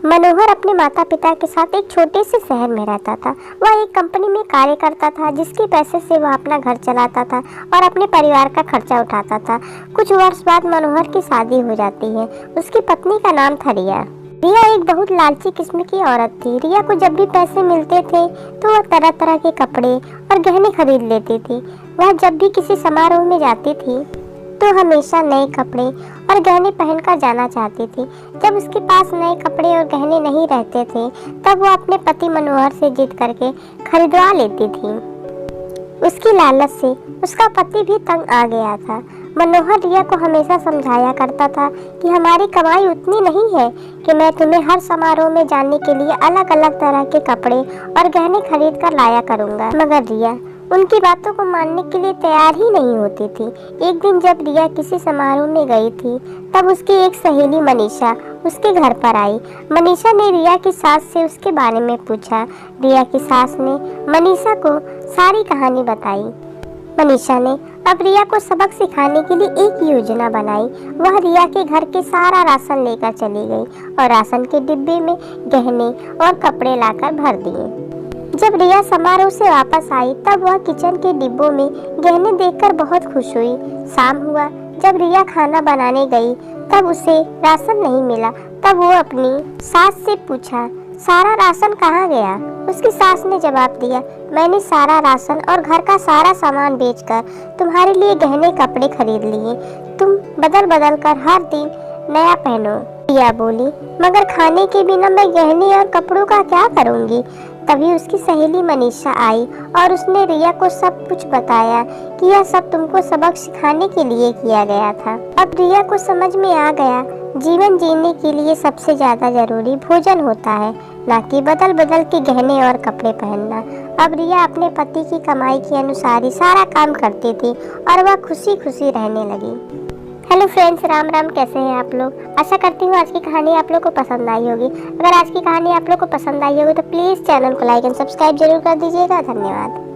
मनोहर अपने माता पिता के साथ एक छोटे से शहर में रहता था। वह एक कंपनी में कार्य करता था, जिसके पैसे से वह अपना घर चलाता था और अपने परिवार का खर्चा उठाता था। कुछ वर्ष बाद मनोहर की शादी हो जाती है। उसकी पत्नी का नाम था रिया। रिया एक बहुत लालची किस्म की औरत थी। रिया को जब भी पैसे मिलते थे तो वह तरह तरह के कपड़े और गहने खरीद लेती थी। वह जब भी किसी समारोह में जाती थी तो हमेशा नए कपड़े और गहने पहनकर जाना चाहती थी। जब उसके पास नए कपड़े और गहने नहीं रहते थे तब वो अपने पति मनोहर से जिद करके खरीदवा लेती थी। उसकी लालच से उसका पति भी तंग आ गया था। मनोहर रिया को हमेशा समझाया करता था कि हमारी कमाई उतनी नहीं है कि मैं तुम्हें हर समारोह में जाने के लिए अलग अलग तरह के कपड़े और गहने खरीद कर लाया करूँगा। मगर रिया उनकी बातों को मानने के लिए तैयार ही नहीं होती थी। एक दिन जब रिया किसी समारोह में गई थी तब उसकी एक सहेली मनीषा उसके घर पर आई। मनीषा ने रिया की सास से उसके बारे में पूछा। रिया की सास ने मनीषा को सारी कहानी बताई। मनीषा ने अब रिया को सबक सिखाने के लिए एक योजना बनाई। वह रिया के घर के सारा राशन लेकर चली गई और राशन के डिब्बे में गहने और कपड़े लाकर भर दिए। जब रिया समारोह से वापस आई तब वह किचन के डिब्बों में गहने देखकर बहुत खुश हुई। शाम हुआ, जब रिया खाना बनाने गई तब उसे राशन नहीं मिला। तब वो अपनी सास से पूछा, सारा राशन कहाँ गया? उसकी सास ने जवाब दिया, मैंने सारा राशन और घर का सारा सामान बेचकर तुम्हारे लिए गहने कपड़े खरीद लिए। तुम बदल बदल कर हर दिन नया पहनो। रिया बोली, मगर खाने के बिना मैं गहने और कपड़ों का क्या करूँगी? तभी उसकी सहेली मनीषा आई और उसने रिया को सब कुछ बताया कि यह सब तुमको सबक सिखाने के लिए किया गया था। अब रिया को समझ में आ गया, जीवन जीने के लिए सबसे ज्यादा जरूरी भोजन होता है, न कि बदल बदल के गहने और कपड़े पहनना। अब रिया अपने पति की कमाई के अनुसार ही सारा काम करती थी और वह खुशी खुशी रहने लगी। Hello friends, Ram Ram. कैसे हैं आप लोग? आशा करती हूँ आज की कहानी आप लोग को पसंद आई होगी। अगर आज की कहानी आप लोग को पसंद आई होगी तो प्लीज़ चैनल को लाइक एंड सब्सक्राइब जरूर कर दीजिएगा। धन्यवाद।